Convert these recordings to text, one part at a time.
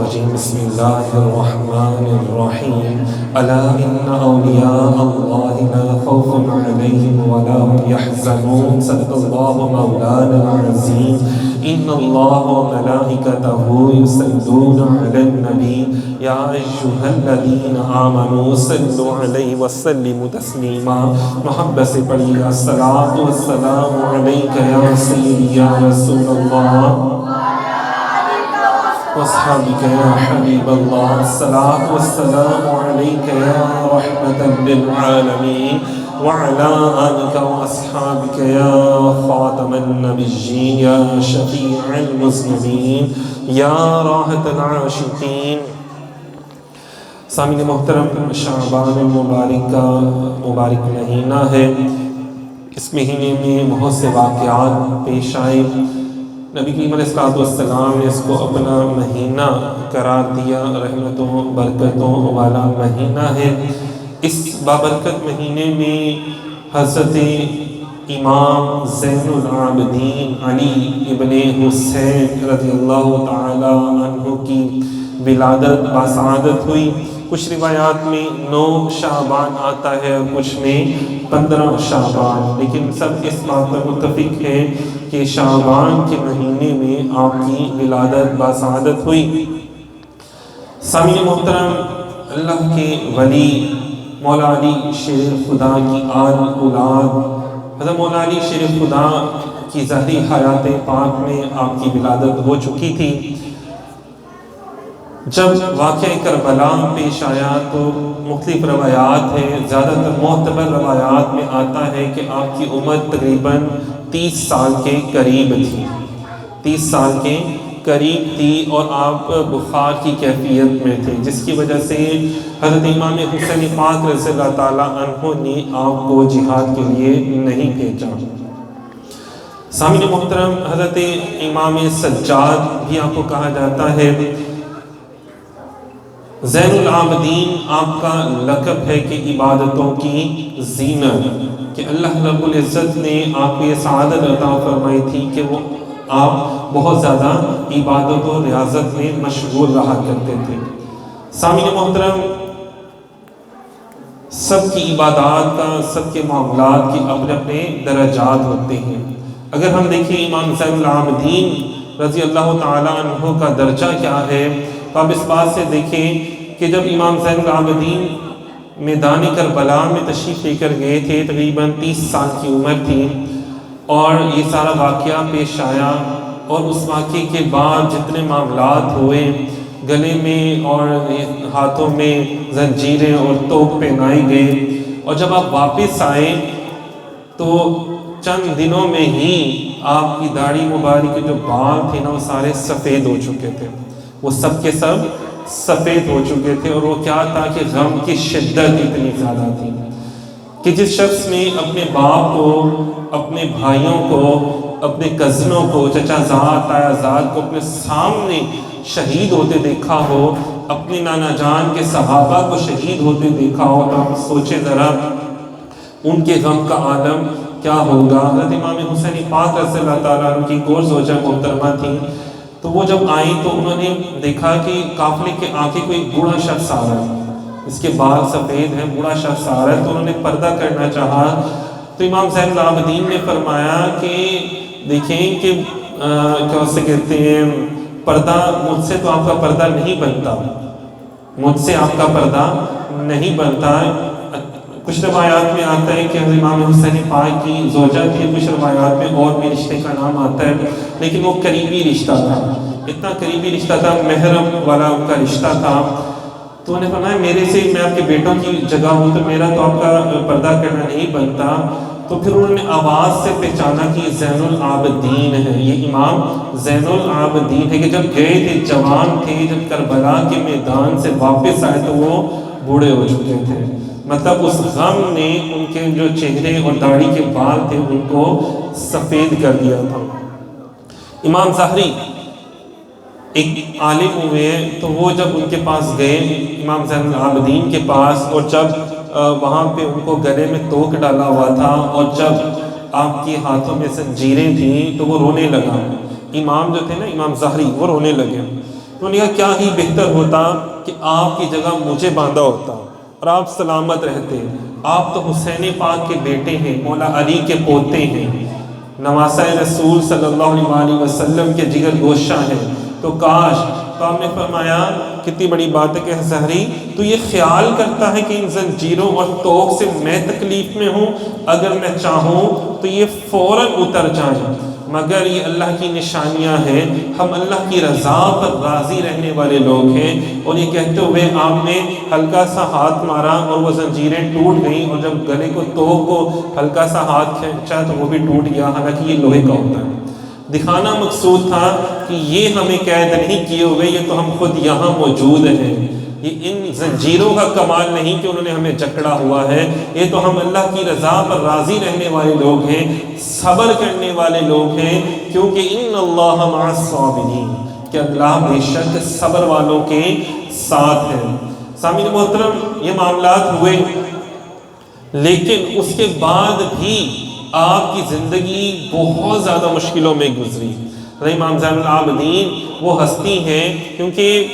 الرجیم بسم اللہ الرحمن الرحیم الا ان اولیاء اللہ لا خوف علیہم ولا هم يحزنون صدق اللہ مولانا العظیم ان اللہ وملائکتہ یصلون علی النبی یا ایھا الذین آمنوا صلوا علیہ وسلموا تسلیما۔ محبت سے پڑھیے الصلاۃ والسلام علیک یا سیدی یا رسول اللہ واصحابک یا حبیب اللہ، الصلاۃ والسلام علیک یا رحمۃ للعالمین وعلی آلک واصحابک یا خاتم النبیین یا شفیع المذنبین یا راحت العاشقین۔ سامعین محترم، شعبان المبارک کا مبارک مہینہ ہے۔ اس مہینے میں بہت سے واقعات پیش آئے۔ نبی کریم علیہ السلام نے اس کو اپنا مہینہ قرار دیا، رحمتوں برکتوں والا مہینہ ہے۔ اس بابرکت مہینے میں حضرت امام زین العابدین علی ابن حسین رضی اللہ تعالی عنہ کی ولادت باسعادت ہوئی۔ کچھ روایات میں 9 شعبان آتا ہے اور کچھ میں 15 شعبان، لیکن سب اس بات پر متفق ہے کہ شعبان کے مہینے میں آپ کی ولادت باسعادت ہوئی۔ سامعین محترم، اللہ کے ولی مولا علی شیر خدا کی آل اولاد حضرت مولا علی شیر خدا کی ظاہری حیات پاک میں آپ کی ولادت ہو چکی تھی۔ جب واقعہ کربلا پیش آیا تو مختلف روایات ہیں، زیادہ تر معتبر روایات میں آتا ہے کہ آپ کی عمر تقریباً 30 سال کے قریب تھی، 30 سال کے قریب تھی، اور آپ بخار کی کیفیت میں تھے، جس کی وجہ سے حضرت امام حسین پاک رضی اللہ تعالیٰ عنہ نے آپ کو جہاد کے لیے نہیں بھیجا۔ سامعین محترم، حضرت امام سجاد بھی آپ کو کہا جاتا ہے۔ زین العابدین آپ کا لقب ہے کہ عبادتوں کی زینت، کہ اللہ رب العزت نے آپ کو یہ سعادت عطا فرمائی تھی کہ وہ آپ بہت زیادہ عبادت و ریاضت میں مشغول رہا کرتے تھے۔ سامعین محترم، سب کی عبادات کا، سب کے معاملات کے اپنے اپنے درجات ہوتے ہیں۔ اگر ہم دیکھیں امام زین العابدین رضی اللہ تعالیٰ عنہ کا درجہ کیا ہے، تو آپ اس بات سے دیکھیں کہ جب امام زین العابدین میدان کربلا میں تشریف لے کر گئے تھے، تقریباً 30 سال کی عمر تھی، اور یہ سارا واقعہ پیش آیا، اور اس واقعے کے بعد جتنے معاملات ہوئے، گلے میں اور ہاتھوں میں زنجیریں اور توپ پہنائی گئے، اور جب آپ واپس آئے تو چند دنوں میں ہی آپ کی داڑھی مبارک کے جو بال تھے نا، وہ سارے سفید ہو چکے تھے، وہ سب کے سب سفید ہو چکے تھے۔ اور وہ کیا تھا کہ غم کی شدت اتنی زیادہ تھی کہ جس شخص نے اپنے باپ کو، اپنے بھائیوں کو، اپنے کزنوں کو، چچا زاد، تایا زاد کو اپنے سامنے شہید ہوتے دیکھا ہو، اپنے نانا جان کے صحابہ کو شہید ہوتے دیکھا ہو، تو آپ سوچیں ذرا ان کے غم کا عالم کیا ہوگا۔ حضرت امام حسین پاک رضی اللہ تعالیٰ عنہ کی ایک اور زوجہ محترمہ تھی، تو وہ جب آئیں تو انہوں نے دیکھا کہ قافلے کے آگے کوئی بوڑھا شخص آ رہا ہے، اس کے بال سفید ہیں، بوڑھا شخص آ رہا ہے، تو انہوں نے پردہ کرنا چاہا۔ تو امام زین العابدین نے فرمایا کہ دیکھیں کہ کیا اسے کہتے ہیں، پردہ مجھ سے تو آپ کا پردہ نہیں بنتا، مجھ سے آپ کا پردہ نہیں بنتا۔ کچھ روایات میں آتا ہے کہ حضرت امام حسین پاک کی زوجہ تھی، کچھ روایات میں اور بھی رشتے کا نام آتا ہے، لیکن وہ قریبی رشتہ تھا، اتنا قریبی رشتہ تھا، محرم والا ان کا رشتہ تھا۔ تو انہوں نے فرمایا میرے سے، میں آپ کے بیٹوں کی جگہ ہوں تو میرا تو آپ کا پردہ کرنا نہیں بنتا۔ تو پھر انہوں نے آواز سے پہچانا کہ زین العابدین ہے، یہ امام زین العابدین ہے، کہ جب گئے تھے جوان تھے، جب کربلا کے میدان سے واپس آئے تو وہ بوڑھے ہو چکے تھے۔ مطلب اس غم نے ان کے جو چہرے اور داڑھی کے بال تھے ان کو سفید کر دیا تھا۔ امام ظاہری ایک عالم ہوئے، تو وہ جب ان کے پاس گئے، امام زین العابدین کے پاس، اور جب وہاں پہ ان کو گلے میں توک ڈالا ہوا تھا، اور جب آپ کے ہاتھوں میں زنجیریں تھیں، تو وہ رونے لگا۔ امام جو تھے نا، امام ظاہری، وہ رونے لگے تو انہوں نے کہا کیا ہی بہتر ہوتا کہ آپ کی جگہ مجھے باندھا ہوتا اور آپ سلامت رہتے۔ آپ تو حسین پاک کے بیٹے ہیں، مولا علی کے پوتے ہیں، نواسہ رسول صلی اللہ علیہ وسلم کے جگر گوشہ ہیں، تو کاش۔ تو آپ نے فرمایا کتنی بڑی بات ہے کہ زہری تو یہ خیال کرتا ہے کہ ان زنجیروں اور توق سے میں تکلیف میں ہوں، اگر میں چاہوں تو یہ فوراً اتر جائیں، مگر یہ اللہ کی نشانیاں ہیں، ہم اللہ کی رضا پر راضی رہنے والے لوگ ہیں۔ اور یہ کہتے ہوئے آپ نے ہلکا سا ہاتھ مارا اور وہ زنجیریں ٹوٹ گئیں، اور جب گلے کو توق کو ہلکا سا ہاتھ کھینچا تو وہ بھی ٹوٹ گیا، حالانکہ یہ لوہے کا ہوتا ہے۔ دکھانا مقصود تھا کہ یہ ہمیں قید نہیں کیے ہوئے، یہ تو ہم خود یہاں موجود ہیں۔ یہ ان زنجیروں کا کمال نہیں کہ انہوں نے ہمیں جکڑا ہوا ہے، یہ تو ہم اللہ کی رضا پر راضی رہنے والے لوگ ہیں، صبر کرنے والے لوگ ہیں، کیونکہ ان اللہ مع الصابرین، کہ اللہ بے شک صبر والوں کے ساتھ ہے۔ سامعین محترم، یہ معاملات ہوئے، لیکن اس کے بعد بھی آپ کی زندگی بہت زیادہ مشکلوں میں گزری۔ امام زین العابدین وہ ہستی ہیں کیونکہ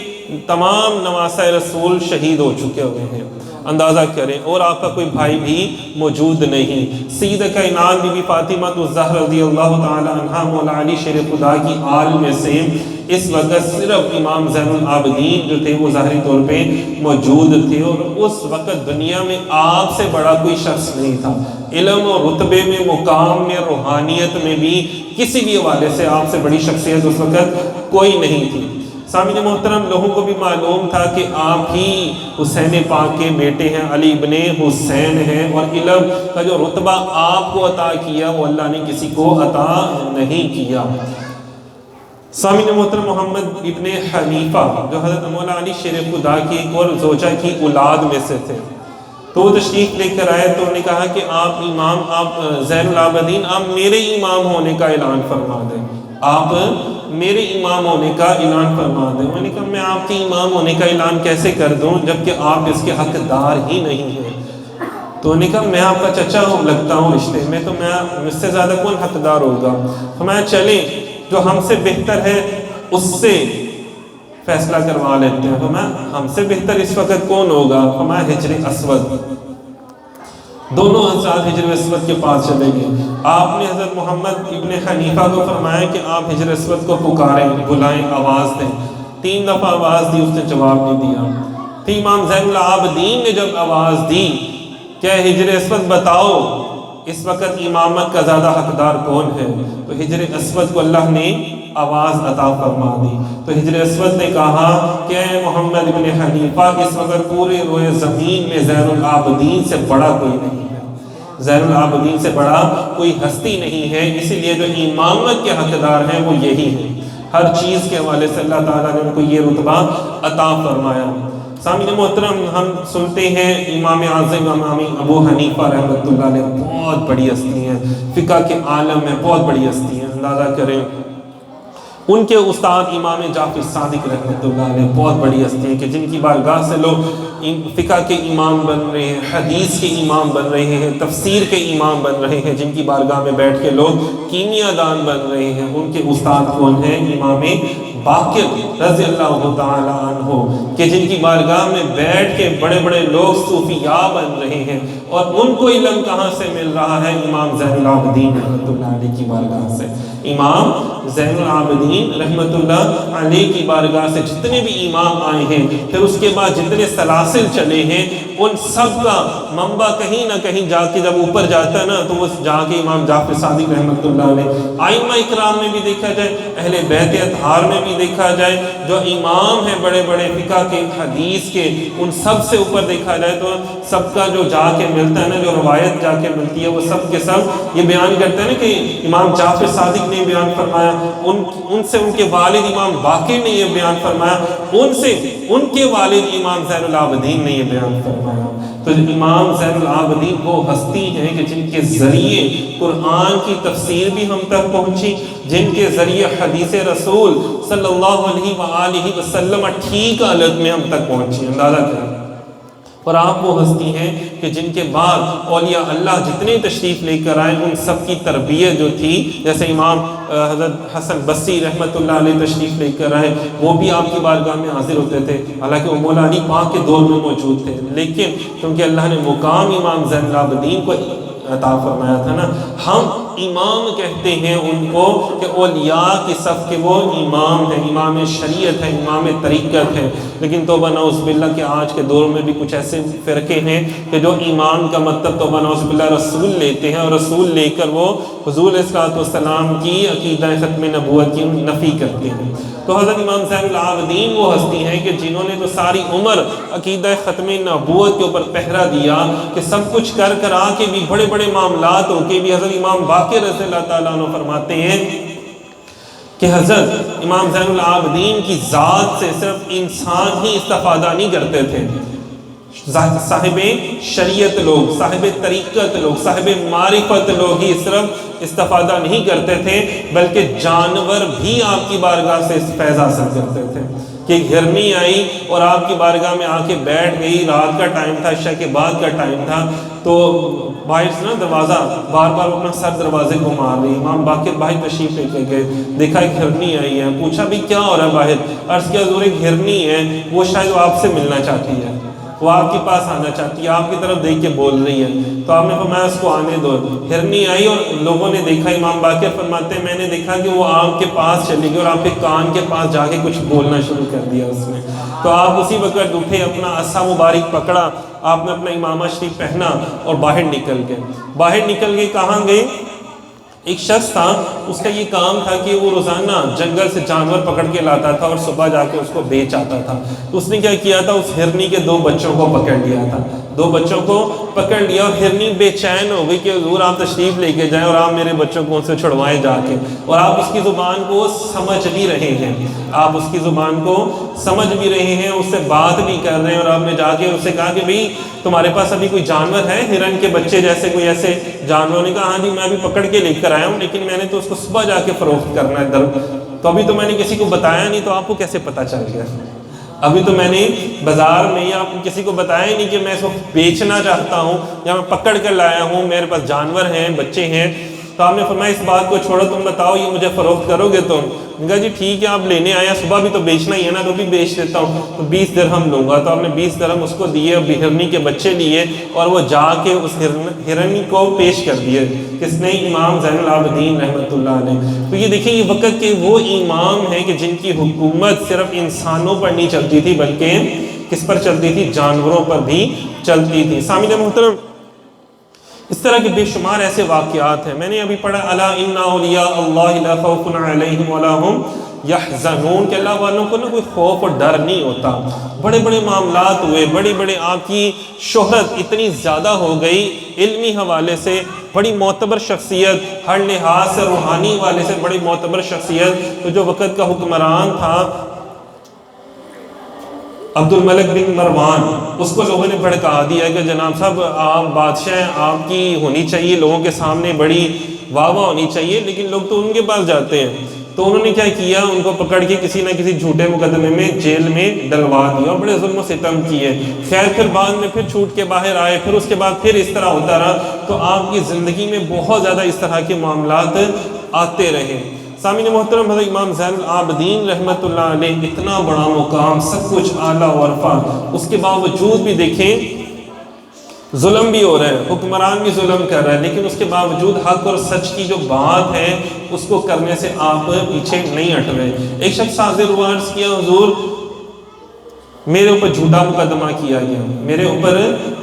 تمام نواسہ رسول شہید ہو چکے ہوئے ہیں، اندازہ کریں، اور آپ کا کوئی بھائی بھی موجود نہیں۔ سیدہ کائنات بی بی فاطمہ الزہرا رضی اللہ تعالی عنہا مولا علی شیر خدا کی آل میں سے اس وقت صرف امام زین العابدین جو تھے وہ ظاہری طور پہ موجود تھے، اور اس وقت دنیا میں آپ سے بڑا کوئی شخص نہیں تھا، علم اور رتبے میں، مقام میں، روحانیت میں بھی کسی بھی حوالے سے آپ سے بڑی شخصیت اس وقت کوئی نہیں تھی۔ سامعین محترم، لوگوں کو بھی معلوم تھا کہ آپ ہی حسین پاک کے بیٹے ہیں، علی ابن حسین ہیں، اور علم کا جو رتبہ آپ کو عطا کیا وہ اللہ نے کسی کو عطا نہیں کیا۔ سامعین محترم، محمد ابن حنیفہ جو حضرت مولا علی شیر خدا کی ایک اور زوجہ کی اولاد میں سے تھے، تو وہ تشریف لے کر آئے، تو انہوں نے کہا کہ آپ زین العابدین، آپ میرے امام ہونے کا اعلان فرما دیں، آپ میرے امام ہونے کا اعلان فرما دیں۔ میں نے کہا میں آپ کے امام ہونے کا اعلان کیسے کر دوں جبکہ آپ اس کے حقدار ہی نہیں ہیں؟ تو انہوں نے کہا میں آپ کا چچا لگتا ہوں رشتے میں، تو مجھ سے زیادہ کون حقدار ہوگا؟ فرمایا چلیں جو ہم سے بہتر ہے اس سے فیصلہ کروا لیتے ہیں۔ فرمایا ہم سے بہتر اس وقت کون ہوگا؟ فرمایا حجر اسود۔ دونوں حضرات حجر اسود کے پاس چلے گئے۔ آپ نے حضرت محمد ابن حنیفہ کو فرمایا کہ آپ حجر اسود کو پکاریں، بلائیں، آواز دیں۔ 3 دفعہ آواز دی، اس نے جواب نہیں دیا۔ پھر امام زین العابدین نے جب آواز دی کہ حجر اسود بتاؤ اس وقت امامت کا زیادہ حقدار کون ہے، تو حجر اسود کو اللہ نے آواز عطا فرما دی۔ تو حجر اسود نے کہا کہ اے محمد ابن حنیفہ، اس وقت پورے روئے زمین میں زین العابدین سے بڑا کوئی نہیں ہے، زین العابدین سے بڑا کوئی ہستی نہیں ہے، اسی لیے جو امامت کے حقدار ہیں وہ یہی ہیں۔ ہر چیز کے حوالے سے اللہ تعالیٰ نے ان کو یہ رتبہ عطا فرمایا۔ سامعین محترم، ہم سنتے ہیں امام اعظم امام ابو حنیفہ رحمۃ اللہ علیہ بہت بڑی ہستی ہیں، فقہ کے عالم میں بہت بڑی ہستی ہیں، اندازہ کریں۔ ان کے استاد امام جعفر صادق رحمۃ اللہ علیہ بہت بڑی ہستی ہیں کہ جن کی بارگاہ سے لوگ فقہ کے امام بن رہے ہیں، حدیث کے امام بن رہے ہیں، تفسیر کے امام بن رہے ہیں، جن کی بارگاہ میں بیٹھ کے لوگ کیمیا دان بن رہے ہیں۔ ان کے استاد کون ہیں؟ امام باقر رضی اللہ تعالی عنہ، کہ جن کی بارگاہ میں بیٹھ کے بڑے بڑے لوگ صوفیاء بن رہے ہیں، اور ان کو علم کہاں سے مل رہا ہے؟ امام زین العابدین رحمۃ اللہ علیہ کی بارگاہ سے۔ امام زین العابدین رحمۃ اللہ علیہ کی بارگاہ سے جتنے بھی امام آئے ہیں، پھر اس کے بعد جتنے سلاسل چلے ہیں، ان سب کا منبع کہیں نہ کہیں جا کے جب اوپر جاتا ہے نا، تو وہ جا کے امام جعفر صادق رحمۃ اللہ علیہ۔ ائمہ اکرام میں بھی دیکھا جائے، اہل بیت اطہار میں بھی دیکھا جائے، جو امام ہیں بڑے بڑے فقہ کے، حدیث کے، ان سب سے اوپر دیکھا جائے تو سب کا جو جا کے ملتا ہے نا، جو روایت جا کے ملتی ہے، وہ سب کے سب یہ بیان کرتے ہیں نا کہ امام جعفر صادق نے بیان فرمایا، ان سے ان کے والد امام باقر نے یہ بیان فرمایا، ان سے ان کے والد امام زین العابدین نے یہ بیان فرمایا۔ تو امام زین العابدین وہ ہستی ہیں کہ جن کے ذریعے قرآن کی تفسیر بھی ہم تک پہنچی، جن کے ذریعے حدیث رسول صلی اللہ علیہ وآلہ وسلم ٹھیک حالت میں ہم تک پہنچی۔ اندازہ کریں اور آپ وہ ہستی ہیں کہ جن کے بعد اولیاء اللہ جتنے تشریف لے کر آئے ان سب کی تربیت جو تھی، جیسے امام حضرت حسن بصری رحمۃ اللہ علیہ تشریف لے کر آئے، وہ بھی آپ کی بارگاہ میں حاضر ہوتے تھے، حالانکہ وہ مولا علی پاک کے دور میں موجود تھے، لیکن کیونکہ اللہ نے مقام امام زین العابدین کو عطا فرمایا تھا نا، ہم امام کہتے ہیں ان کو کہ اولیاء کی صف کے وہ امام ہیں، امام شریعت ہے، امام طریقت ہے۔ لیکن توبہ نعوذ باللہ کہ آج کے دور میں بھی کچھ ایسے فرقے ہیں کہ جو امام کا مطلب توبہ نعوذ باللہ رسول لیتے ہیں، اور رسول لے کر وہ حضور علیہ السلام کی عقیدہ ختم نبوت کی نفی کرتے ہیں۔ تو حضرت امام زین العابدین وہ ہستی ہیں کہ جنہوں نے تو ساری عمر عقیدہ ختم نبوت کے اوپر پہرا دیا کہ سب کچھ کر آ کے بھی، بڑے بڑے معاملات ہو کے بھی، حضرت امام باقر رضی اللہ تعالیٰ عنہ فرماتے ہیں کہ حضرت امام زین العابدین کی ذات سے صرف انسان ہی استفادہ نہیں کرتے تھے، صاحب شریعت لوگ، صاحب طریقت لوگ، صاحب معرفت لوگ ہی صرف استفادہ نہیں کرتے تھے، بلکہ جانور بھی آپ کی بارگاہ سے فیض حاصل کرتے تھے۔ کہ ہرنی آئی اور آپ کی بارگاہ میں آ کے بیٹھ گئی، رات کا ٹائم تھا، عشاء کے بعد کا ٹائم تھا، تو باہر سے نا دروازہ بار بار اپنا سر دروازے کو مار رہی، امام باقر باہر تشریف لے کے گئے، دیکھا ایک ہرنی آئی ہے، پوچھا بھی کیا ہو رہا ہے باہر؟ عرض کیا حضور ایک ہرنی ہے، وہ شاید وہ آپ سے ملنا چاہتی ہے، وہ آپ کے پاس آنا چاہتی ہے، آپ کی طرف دیکھ کے بول رہی ہے۔ تو آپ نے فرمایا اس کو آنے دو۔ ہرنی آئی اور لوگوں نے دیکھا، امام باقر فرماتے ہیں میں نے دیکھا کہ وہ آپ کے پاس چلی گئی اور آپ کے کان کے پاس جا کے کچھ بولنا شروع کر دیا اس نے۔ تو آپ اسی وقت اٹھے، اپنا عصا مبارک پکڑا، آپ نے اپنا امامہ شریف پہنا اور باہر نکل گئے۔ باہر نکل گئے کہاں گئے؟ ایک شخص تھا، اس کا یہ کام تھا کہ وہ روزانہ جنگل سے جانور پکڑ کے لاتا تھا اور صبح جا کے اس کو بیچ آتا تھا۔ تو اس نے کیا کیا تھا، اس ہرنی کے 2 بچوں کو پکڑ لیا تھا، 2 بچوں کو پکڑ لیا، اور ہرنی بے چین ہو گئی کہ حضور آپ تشریف لے کے جائیں اور آپ میرے بچوں کو ان سے چھڑوائیں جا کے، اور آپ اس کی زبان کو سمجھ بھی رہے ہیں، آپ اس کی زبان کو سمجھ بھی رہے ہیں، اس سے بات بھی کر رہے ہیں، اور آپ نے جا کے اس سے کہا کہ بھئی تمہارے پاس ابھی کوئی جانور ہے، ہرن کے بچے جیسے کوئی ایسے جانور؟ نے کہا ہاں جی میں ابھی پکڑ کے لے کر آیا ہوں، لیکن میں نے تو اس کو صبح جا کے فروخت کرنا ہے، تو ابھی تو میں نے کسی کو بتایا نہیں، تو آپ کو کیسے پتہ چل گیا؟ ابھی تو میں نے بازار میں یا کسی کو بتایا ہی نہیں کہ میں اس کو بیچنا چاہتا ہوں یا میں پکڑ کر لایا ہوں، میرے پاس جانور ہیں، بچے ہیں۔ تو آپ نے فرمایا اس بات کو چھوڑو، تم بتاؤ یہ مجھے فروخت کرو گے تم؟ نے کہا جی ٹھیک ہے، آپ لینے آیا، صبح بھی تو بیچنا ہی ہے نا، تو بھی بیچ دیتا ہوں، تو 20 درہم لوں گا۔ تو آپ نے 20 درہم اس کو دیے، ہرنی کے بچے لیے، اور وہ جا کے اس ہرنی کو پیش کر دیے، کس نے؟ امام زین العابدین رحمۃ اللہ علیہ۔ تو یہ دیکھیں یہ وقت کے وہ امام ہیں کہ جن کی حکومت صرف انسانوں پر نہیں چلتی تھی بلکہ کس پر چلتی تھی؟ جانوروں پر بھی چلتی تھی۔ سامعین محترم، اس طرح کے بے شمار ایسے واقعات ہیں۔ میں نے ابھی پڑھا الا ان اولیاء اللہ لا خوف علیہم ولا هم یحزنون، کہ اللہ والوں کو نا کوئی خوف اور ڈر نہیں ہوتا۔ بڑے بڑے معاملات ہوئے، بڑی بڑے آپ کی شہرت اتنی زیادہ ہو گئی، علمی حوالے سے بڑی معتبر شخصیت، ہر لحاظ سے روحانی حوالے سے بڑی معتبر شخصیت، تو جو وقت کا حکمران تھا عبد الملک بن مروان، اس کو لوگوں نے بھڑکا دیا کہ جناب صاحب آپ بادشاہ ہیں، آپ کی ہونی چاہیے لوگوں کے سامنے بڑی واہ واہ ہونی چاہیے، لیکن لوگ تو ان کے پاس جاتے ہیں۔ تو انہوں نے کیا کیا، ان کو پکڑ کے کسی نہ کسی جھوٹے مقدمے میں جیل میں ڈلوا دیا اور بڑے ظلم و ستم کیے۔ خیر پھر بعد میں پھر چھوٹ کے باہر آئے، پھر اس کے بعد پھر اس طرح ہوتا رہا، تو آپ کی زندگی میں بہت زیادہ اس طرح کے معاملات آتے رہے۔ سامعین محترم، حضرت امام زین العابدین رحمۃ اللہ علیہ، اتنا بڑا مقام، سب کچھ اعلیٰ و عرفہ، اس کے باوجود بھی دیکھیں ظلم بھی ہو رہا ہے، حکمران بھی ظلم کر رہا ہے، لیکن اس کے باوجود حق اور سچ کی جو بات ہے اس کو کرنے سے آپ پیچھے نہیں ہٹ رہے۔ ایک شخص حاضر ہوا، عرض کیا حضور میرے اوپر جھوٹا مقدمہ کیا گیا، میرے اوپر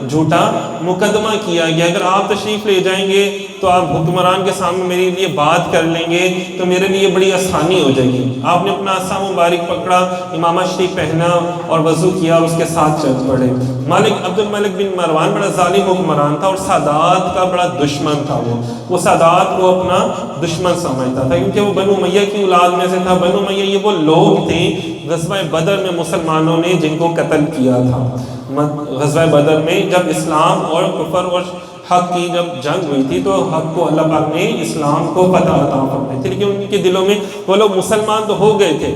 جھوٹا مقدمہ کیا گیا، اگر آپ تشریف لے جائیں گے تو آپ حکمران کے سامنے میرے لیے بات کر لیں گے تو میرے لیے بڑی آسانی ہو جائے گی۔ آپ نے اپنا عصا مبارک پکڑا، امامہ شریف پہنا اور وضو کیا، اس کے ساتھ چل پڑے۔ مالک عبد الملک بن مروان بڑا ظالم حکمران تھا اور سادات کا بڑا دشمن تھا، وہ سادات کو اپنا دشمن سمجھتا تھا، کیونکہ وہ بنو امیہ کی اولاد میں سے تھا۔ بنو امیہ یہ وہ لوگ تھے غزوہ بدر میں مسلمانوں نے جن کو قتل کیا تھا۔ غزوہ بدر میں جب اسلام اور کفر اور حق کی جب جنگ ہوئی تھی تو حق کو اللہ پاک نے اسلام کو فتح عطا فرمائی تھی، لیکن ان کے دلوں میں وہ لوگ مسلمان تو ہو گئے تھے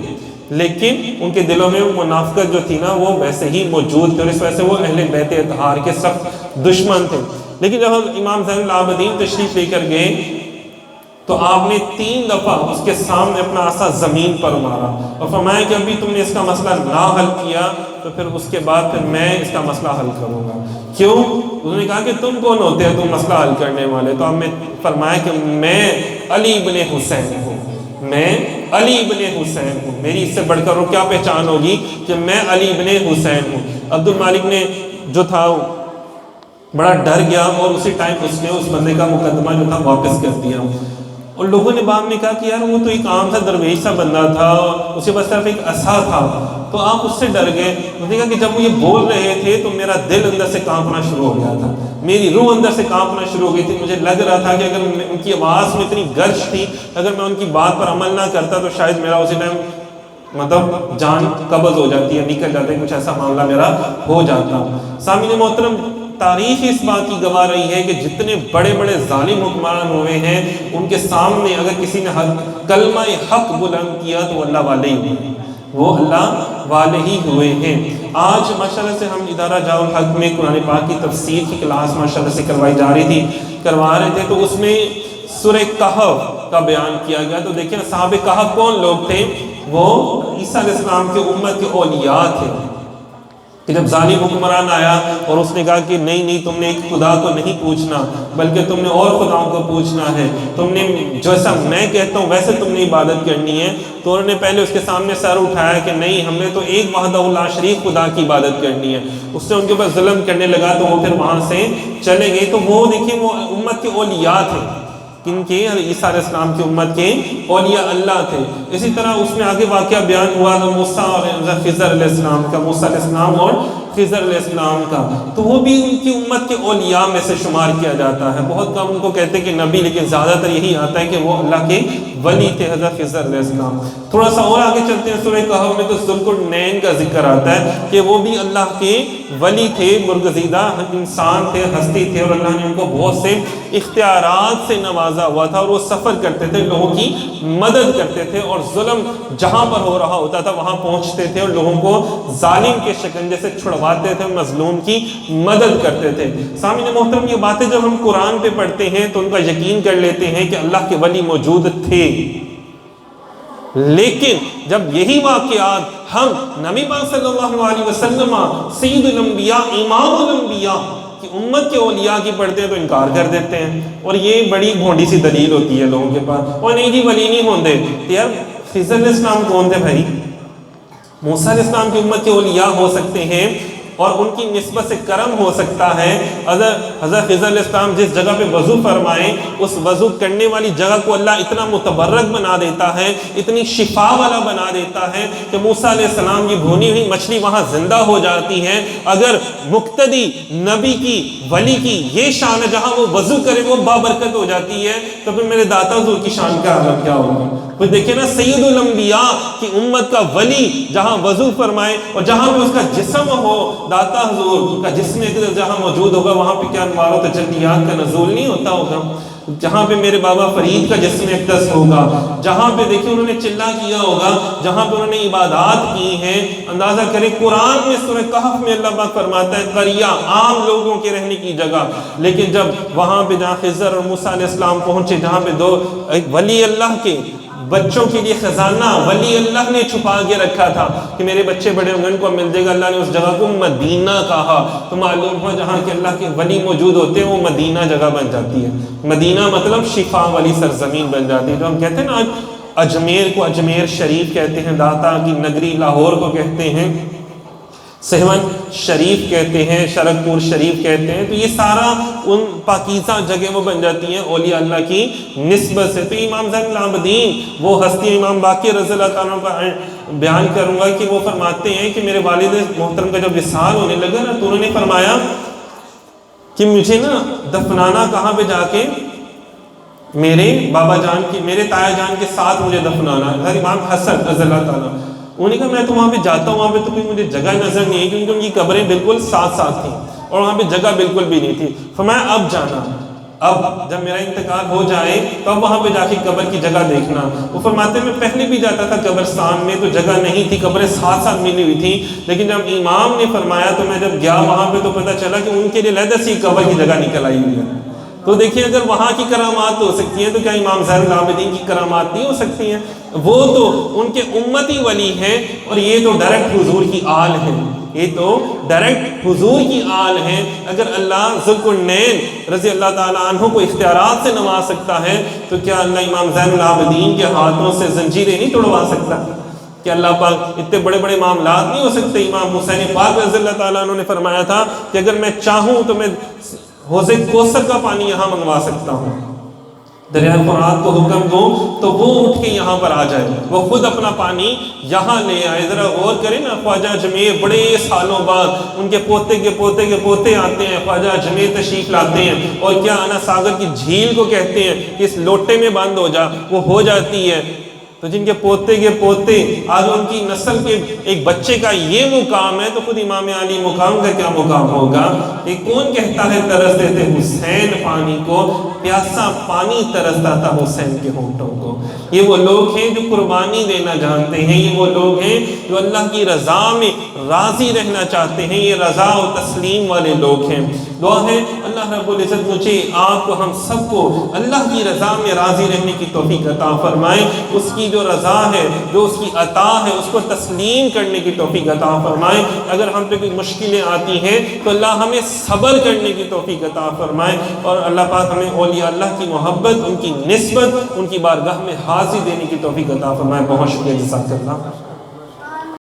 لیکن ان کے دلوں میں منافقت جو تھی نا وہ ویسے ہی موجود تھی، اور اس وجہ سے وہ اہل بیت اطہار کے سخت دشمن تھے۔ لیکن جب امام زین العابدین تشریف لے کر گئے تو آپ نے 3 دفعہ اس کے سامنے اپنا عصا زمین پر مارا اور فرمایا کہ ابھی تم نے اس کا مسئلہ نہ حل کیا تو پھر اس کے بعد پھر میں اس کا مسئلہ حل کروں گا۔ کیوں؟ انہوں نے کہا کہ تم کون ہوتے ہیں تم مسئلہ حل کرنے والے؟ تو آپ نے فرمایا کہ میں علی ابن حسین ہوں، میں علی ابن حسین ہوں، میری اس سے بڑھ کر وہ کیا پہچان ہوگی کہ میں علی ابن حسین ہوں۔ عبد المالک نے جو تھا بڑا ڈر گیا اور اسی ٹائم اس نے اس بندے کا مقدمہ جو تھا واپس کر دیا، اور لوگوں نے بعد میں کہا کہ یار وہ تو ایک عام سا درویش سا بندہ تھا، اس کے پاس صرف ایک عصا تھا، تو آپ اس سے ڈر گئے۔ انہوں نے کہا کہ جب وہ یہ بول رہے تھے تو میرا دل اندر سے کانپنا شروع ہو گیا تھا، میری روح اندر سے کانپنا شروع ہو گئی تھی، مجھے لگ رہا تھا کہ اگر ان کی آواز میں اتنی گرج تھی، اگر میں ان کی بات پر عمل نہ کرتا تو شاید میرا اسی ٹائم مطلب جان قبض ہو جاتی ہے، نکل جاتے، کچھ ایسا معاملہ میرا ہو جاتا۔ سامعین محترم، تاریخ اس بات کی گواہ رہی ہے کہ جتنے بڑے بڑے ظالم حکمران ہوئے ہیں ان کے سامنے اگر کسی نے کلمہ حق بلند کیا تو اللہ والے ہی ہوئے، وہ اللہ والے ہی ہوئے ہیں۔ آج ماشاءاللہ سے ہم ادارہ جاء الحق میں قرآن پاک کی تفسیر کی کلاس ماشاءاللہ سے کروا رہے تھے، تو اس میں سورہ کہف کا بیان کیا گیا۔ تو دیکھیں صحابہ کہف کون لوگ تھے؟ وہ عیسیٰ علیہ السلام کی امت کے اولیاء تھے، کہ جب ظالم حکمران آیا اور اس نے کہا کہ نہیں تم نے ایک خدا کو نہیں پوچھنا بلکہ تم نے اور خداؤں کو پوچھنا ہے، تم نے جیسا میں کہتا ہوں ویسے تم نے عبادت کرنی ہے، تو انہوں نے پہلے اس کے سامنے سر اٹھایا کہ نہیں، ہم نے تو ایک وحدہ لا شریک خدا کی عبادت کرنی ہے۔ اس سے ان کے اوپر ظلم کرنے لگا تو وہ پھر وہاں سے چلے گئے۔ تو وہ دیکھیں وہ امت کے اولیاء تھے، کن کے؟ عیسیٰ علیہ السلام کی امت کے اولیاء اللہ تھے۔ اسی طرح اس میں آگے واقعہ بیان ہوا موسیٰ اور خضر علیہ السلام کا، موسیٰ علیہ السلام اور خضر علیہ السلام کا، تو وہ بھی ان کی امت کے اولیاء میں سے شمار کیا جاتا ہے۔ بہت کم ان کو کہتے ہیں کہ نبی، لیکن زیادہ تر یہی آتا ہے کہ وہ اللہ کے ولی تھے، حضرت خضر علیہ السلام۔ تھوڑا سا اور آگے چلتے ہیں سورہ کہف میں تو ذوالقرنین کا ذکر آتا ہے کہ وہ بھی اللہ کے ولی تھے، برگزیدہ انسان تھے، ہستی تھے، اور اللہ نے ان کو بہت سے اختیارات سے نوازا ہوا تھا، اور وہ سفر کرتے تھے، لوگوں کی مدد کرتے تھے، اور ظلم جہاں پر ہو رہا ہوتا تھا وہاں پہنچتے تھے اور لوگوں کو ظالم کے شکنجے سے چھڑواتے تھے، مظلوم کی مدد کرتے تھے۔ سامعین محترم، یہ باتیں جب ہم قرآن پہ پڑھتے ہیں تو ان کا یقین کر لیتے ہیں کہ اللہ کے ولی موجود تھے، لیکن جب یہی واقعات ہم نبی پاک صلی اللہ علیہ وسلم سید الانبیاء امام الانبیاء کی امت کے اولیاء کی پڑھتے ہیں تو انکار کر دیتے ہیں، اور یہ بڑی بھونڈی سی دلیل ہوتی ہے لوگوں کے پاس، اور نہیں جی ولی نہیں ہوندے۔ تو یار خضر علیہ السلام کون تھے بھائی؟ موسیٰ علیہ السلام کی امت کے اولیاء ہو سکتے ہیں اور ان کی نسبت سے کرم ہو سکتا ہے۔ حضرت خضر علیہ السلام جس جگہ پہ وضو فرمائیں اس وضو کرنے والی جگہ کو اللہ اتنا متبرک بنا دیتا ہے، اتنی شفا والا بنا دیتا ہے کہ موسیٰ علیہ السلام کی بھونی ہوئی مچھلی وہاں زندہ ہو جاتی ہے۔ اگر مقتدی نبی کی ولی کی یہ شان ہے جہاں وہ وضو کرے وہ بابرکت ہو جاتی ہے، تو پھر میرے داتا حضور کی شان کا عالم کیا ہوگا؟ پھر دیکھیں نا سید الانبیاء کی امت کا ولی جہاں وضو فرمائے اور جہاں پہ اس کا جسم ہو، داتا حضور کا جسم جہاں موجود ہوگا وہاں پہ کیا انوار و تجلیات کا نزول نہیں ہوتا ہوگا؟ جہاں پہ میرے بابا فرید کا جسم اقدس ہوگا، جہاں پہ دیکھیں انہوں نے چلا کیا ہوگا، جہاں پہ انہوں نے عبادات کی ہیں، اندازہ کریں قرآن میں سورہ کہف میں اللہ پاک فرماتا ہے قریہ، عام لوگوں کے رہنے کی جگہ، لیکن جب وہاں پہ جہاں خضر اور موسیٰ علیہ السلام پہنچے، جہاں پہ دو ایک ولی اللہ کے بچوں کے لیے خزانہ ولی اللہ نے چھپا کے رکھا تھا کہ میرے بچے بڑے ہوں گے ان کو مل جائے گا، اللہ نے اس جگہ کو مدینہ کہا، تو معلوم ہوا جہاں کہ اللہ کے ولی موجود ہوتے ہیں وہ مدینہ جگہ بن جاتی ہے۔ مدینہ مطلب شفا والی سرزمین بن جاتی ہے۔ جو ہم کہتے ہیں نا اجمیر کو اجمیر شریف کہتے ہیں، داتا کی نگری لاہور کو کہتے ہیں، سہون شریف کہتے ہیں، شرکپور شریف کہتے ہیں، تو یہ سارا ان پاکیزہ جگہ وہ بن جاتی ہیں اولیاء اللہ کی نسبت سے۔ تو امام زین العابدین وہ ہستی امام باقر رضی اللہ تعالیٰ کا بیان کروں گا کہ وہ فرماتے ہیں کہ میرے والد محترم کا جب وصال ہونے لگا نا تو انہوں نے فرمایا کہ مجھے نا دفنانا کہاں پہ جا کے، میرے بابا جان کی میرے تایا جان کے ساتھ مجھے دفنانا ہے، امام حسن رضی اللہ تعالیٰ۔ انہوں نے کہا میں تو وہاں پہ جاتا ہوں، وہاں پہ تو کوئی مجھے جگہ نظر نہیں ہے کیونکہ ان کی قبریں بالکل ساتھ ساتھ تھیں اور وہاں پہ جگہ بالکل بھی نہیں تھی۔ فرمایا اب جانا، اب جب میرا انتقال ہو جائے تو اب وہاں پہ جا کے قبر کی جگہ دیکھنا. وہ فرماتے ہیں میں پہلے بھی جاتا تھا قبرستان میں تو جگہ نہیں تھی, قبریں ساتھ ساتھ ملی ہوئی تھی, لیکن جب امام نے فرمایا تو میں جب گیا وہاں پہ تو پتہ چلا کہ ان کے لیے علیحدہ سی قبر کی جگہ نکل آئی ہوئی ہے. تو دیکھیں اگر وہاں کی کرامات ہو سکتی ہیں تو کیا امام زین العابدین کی کرامات نہیں ہو سکتی ہیں؟ وہ تو ان کے امتی ولی ہیں اور یہ تو ڈائریکٹ حضور کی آل ہے, یہ تو ڈائریکٹ حضور کی آل ہے. اگر اللہ ذوالقرنین رضی اللہ تعالیٰ عنہ کو اختیارات سے نواز سکتا ہے تو کیا اللہ امام زین العابدین کے ہاتھوں سے زنجیریں نہیں توڑوا سکتا؟ کہ اللہ پاک اتنے بڑے بڑے معاملات نہیں ہو سکتے؟ امام حسین پاک رضی اللہ تعالیٰ عنہ نے فرمایا تھا کہ اگر میں چاہوں تو میں حوض کوثر کا پانی یہاں منگوا سکتا ہوں, دریائے فرات کو حکم دوں تو وہ اٹھ کے یہاں پر آ جائے, وہ خود اپنا پانی یہاں لے آئے. ذرا غور کریں نا, خواجہ اجمیر بڑے سالوں بعد ان کے پوتے کے پوتے کے پوتے آتے ہیں, خواجہ اجمیر تشریف لاتے ہیں اور کیا انا ساگر کی جھیل کو کہتے ہیں کہ اس لوٹے میں بند ہو جا, وہ ہو جاتی ہے. تو جن کے پوتے آج ان کی نسل کے ایک بچے کا یہ مقام ہے تو خود امام علی مقام کا کیا مقام ہوگا؟ کہ کون کہتا ہے ترستے تھے حسین پانی کو, پیاسا پانی ترستا تھا حسین کے ہونٹوں کو. یہ وہ لوگ ہیں جو قربانی دینا جانتے ہیں, یہ وہ لوگ ہیں جو اللہ کی رضا میں راضی رہنا چاہتے ہیں, یہ رضا و تسلیم والے لوگ ہیں. دعا ہے اللہ رب العزت مجھے آپ کو ہم سب کو اللہ کی رضا میں راضی رہنے کی توفیق عطا فرمائے, اس کی جو رضا ہے, جو اس کی عطا ہے, اس کو تسلیم کرنے کی توفیق عطا فرمائے. اگر ہم پہ کوئی مشکلیں آتی ہیں تو اللہ ہمیں صبر کرنے کی توفیق عطا فرمائے, اور اللہ پاک ہمیں اولیاء اللہ کی محبت, ان کی نسبت, ان کی بارگاہ میں حاضری دینے کی توفیق عطا فرمائے. بہت شکریہ, جزاک اللہ.